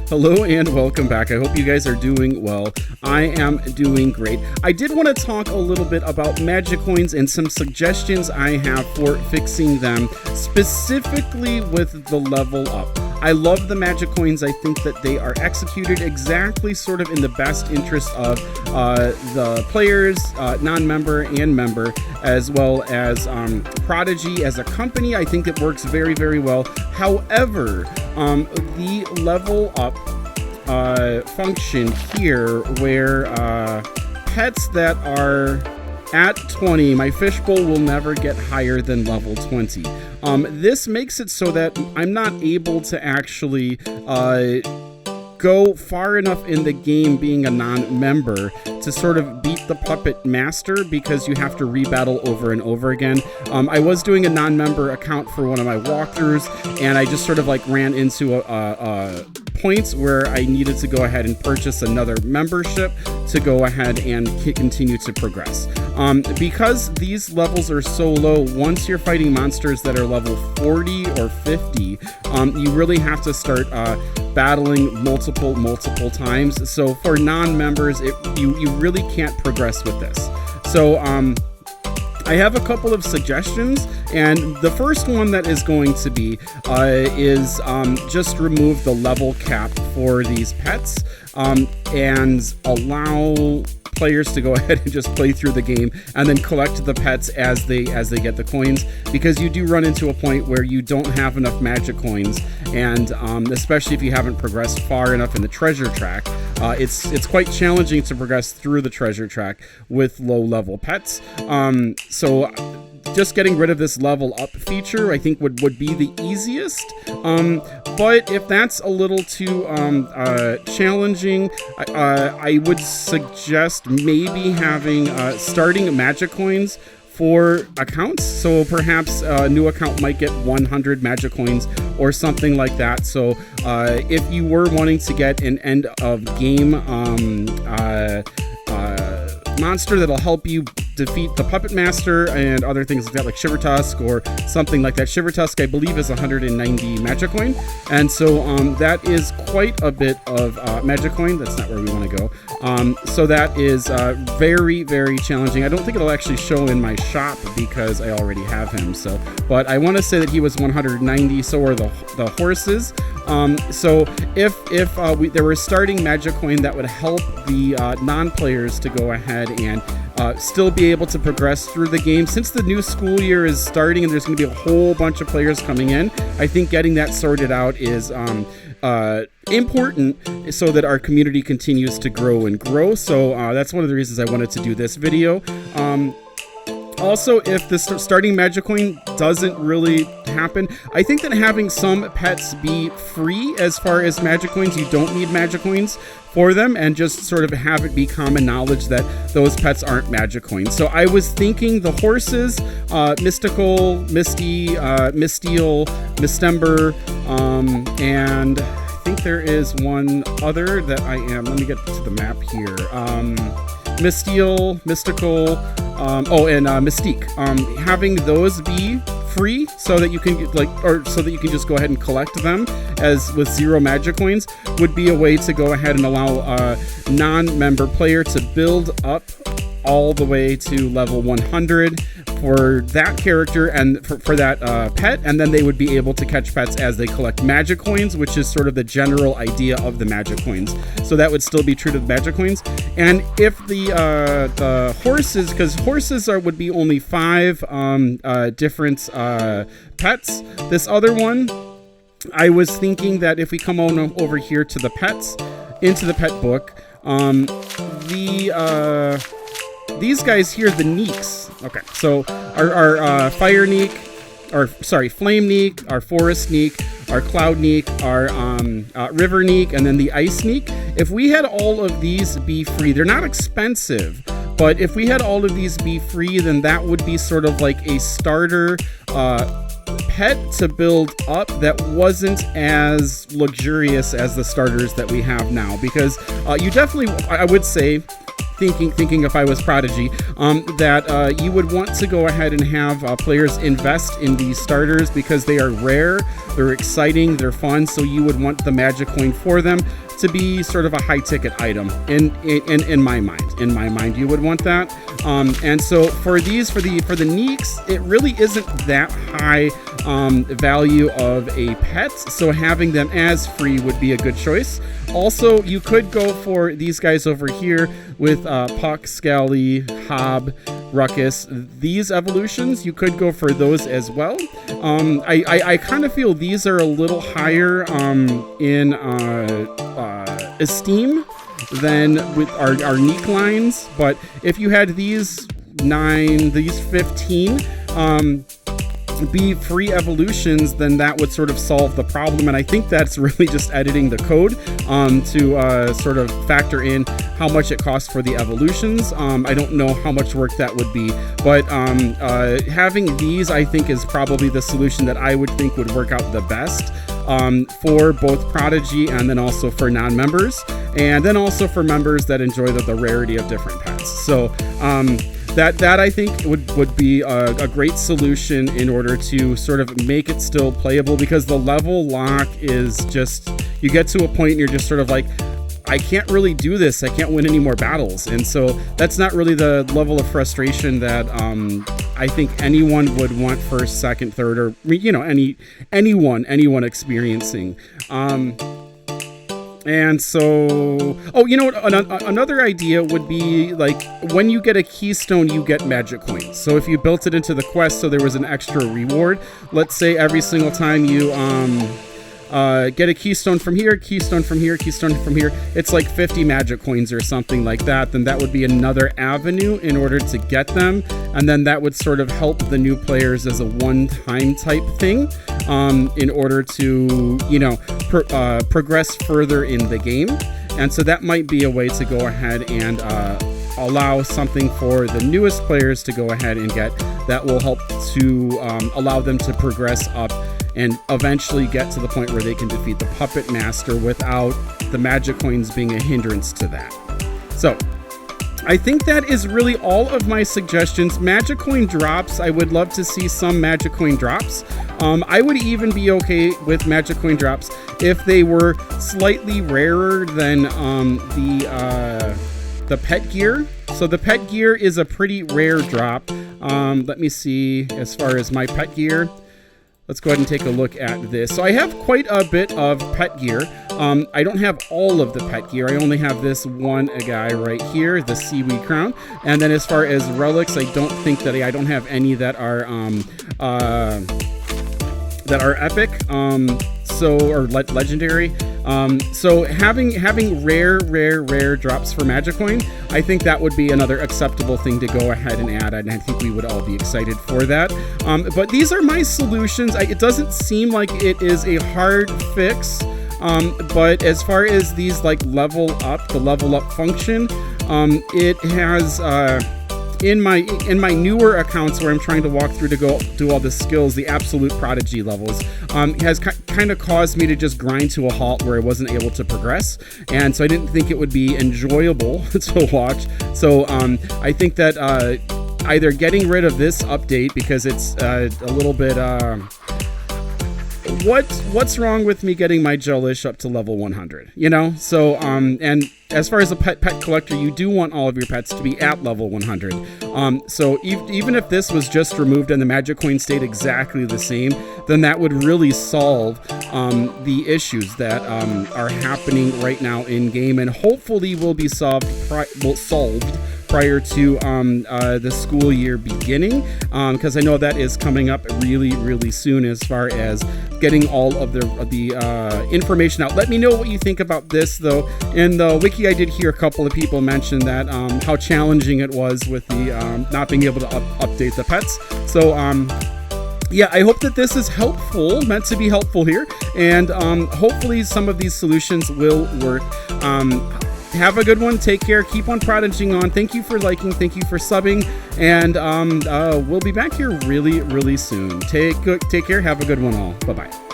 Hello and welcome back. I hope you guys are doing well. I am doing great. I did want to talk a little bit about Magicoins and some suggestions I have for fixing them, specifically with the level up. I love the Magicoins. I think that they are executed exactly sort of in the best interest of the players, non-member and member, as well as Prodigy as a company. I think it works very, very well. However, the level up function here where pets that are at 20, my fishbowl will never get higher than level 20. This makes it so that I'm not able to actually go far enough in the game being a non-member to sort of beat the puppet master, because you have to rebattle over and over again. I was doing a non-member account for one of my walkthroughs, and I just sort of like ran into points where I needed to go ahead and purchase another membership to go ahead and continue to progress. Because these levels are so low, once you're fighting monsters that are level 40 or 50, you really have to start battling multiple times. So for non-members, you really can't progress with this. So I have a couple of suggestions, and the first one that is going to be is just remove the level cap for these pets and allow players to go ahead and just play through the game and then collect the pets as they get the coins, because you do run into a point where you don't have enough Magicoins, and especially if you haven't progressed far enough in the treasure track, it's quite challenging to progress through the treasure track with low level pets. So just getting rid of this level up feature, I think would be the easiest. But if that's a little too challenging, I would suggest maybe having starting Magicoins for accounts. So perhaps a new account might get 100 Magicoins or something like that. So if you were wanting to get an end of game monster that'll help you defeat the Puppet Master and other things like that, like Shivertusk or something like that. Shivertusk, I believe, is 190 Magicoin, and so that is quite a bit of Magicoin. That's not where we want to go. So that is very, very challenging. I don't think it'll actually show in my shop because I already have him. So, but I want to say that he was 190. So are the horses. So if there were starting Magicoin that would help the non-players to go ahead and still be able to progress through the game. Since the new school year is starting and there's going to be a whole bunch of players coming in, I think getting that sorted out is important so that our community continues to grow and grow. So that's one of the reasons I wanted to do this video. Also, if the starting Magicoin doesn't really happen, I think that having some pets be free as far as Magicoins, you don't need Magicoins for them, and just sort of have it be common knowledge that those pets aren't Magicoins. So I was thinking the horses, Mystical, Misty, Mystial, Mistember, and I think there is one other that let me get to the map here. Mystial, Mystical, and Mystique. Having those be free so that you can so that you can just go ahead and collect them as with 0 Magicoins would be a way to go ahead and allow a non-member player to build up all the way to level 100 for that character and for that pet, and then they would be able to catch pets as they collect Magicoins, which is sort of the general idea of the Magicoins. So that would still be true to the Magicoins. And if the horses, because horses would be only 5 different pets. This other one, I was thinking that if we come on over here to the pets, into the pet book, these guys here, the Neeks. Okay, so our Fire Neek, Flame Neek, our Forest Neek, our Cloud Neek, our River Neek, and then the Ice Neek. If we had all of these be free, they're not expensive, but if we had all of these be free, then that would be sort of like a starter pet to build up that wasn't as luxurious as the starters that we have now, because you definitely, I would say, thinking if I was Prodigy, that you would want to go ahead and have players invest in these starters because they are rare, they're exciting, they're fun, so you would want the Magicoin for them to be sort of a high ticket item in my mind. You would want that. And so for the Neeks, it really isn't that high value of a pet, so having them as free would be a good choice. Also, you could go for these guys over here with Puck, Scally, Hob, Ruckus. These evolutions, you could go for those as well. I kind of feel these are a little higher in esteem than with our Neek lines, but if you had these 9, these 15 be free evolutions, then that would sort of solve the problem. And I think that's really just editing the code to sort of factor in how much it costs for the evolutions. I don't know how much work that would be, but having these, I think, is probably the solution that I would think would work out the best for both Prodigy and then also for non-members, and then also for members that enjoy the rarity of different pets. So that I think would be a great solution in order to sort of make it still playable, because the level lock is just, you get to a point and you're just sort of like, I can't really do this. I can't win any more battles. And so that's not really the level of frustration that I think anyone would want first, second, third, or, you know, anyone experiencing. And so, oh, you know what? Another idea would be, like, when you get a keystone, you get Magicoins. So if you built it into the quest so there was an extra reward, let's say every single time you get a keystone from here, keystone from here, keystone from here, it's like 50 Magicoins or something like that, then that would be another avenue in order to get them. And then that would sort of help the new players as a one-time type thing in order to, you know, progress further in the game. And so that might be a way to go ahead and allow something for the newest players to go ahead and get that will help to allow them to progress up and eventually get to the point where they can defeat the Puppet Master without the Magicoins being a hindrance to that. So I think that is really all of my suggestions. Magicoin drops, I would love to see some Magicoin drops. I would even be okay with Magicoin drops if they were slightly rarer than the pet gear. So the pet gear is a pretty rare drop. Let me see, as far as my pet gear, let's go ahead and take a look at this. So I have quite a bit of pet gear. I don't have all of the pet gear. I only have this one guy right here, the Seaweed Crown. And then as far as relics, I don't think that I don't have any that are epic, or legendary. So having rare drops for Magicoin, I think that would be another acceptable thing to go ahead and add, and I think we would all be excited for that. But these are my solutions. It doesn't seem like it is a hard fix, but as far as these, like, the level up function, it has in my newer accounts where I'm trying to walk through to go do all the skills, the absolute Prodigy levels, has kind of caused me to just grind to a halt where I wasn't able to progress, and so I didn't think it would be enjoyable to watch. So I think that either getting rid of this update, because it's a little bit what's wrong with me getting my Jellish up to level 100, you know? So and as far as a pet collector, you do want all of your pets to be at level 100. So even if this was just removed and the Magicoin stayed exactly the same, then that would really solve the issues that are happening right now in game, and hopefully will be solved prior to the school year beginning, because I know that is coming up really soon as far as getting all of the information out. Let me know what you think about this, though. In the wiki, I did hear a couple of people mention that how challenging it was with the not being able to update the pets. So yeah, I hope that this is helpful, meant to be helpful here, and hopefully some of these solutions will work. Have a good one. Take care. Keep on prodiging on. Thank you for liking. Thank you for subbing. And we'll be back here really soon. Take care. Have a good one all. Bye-bye.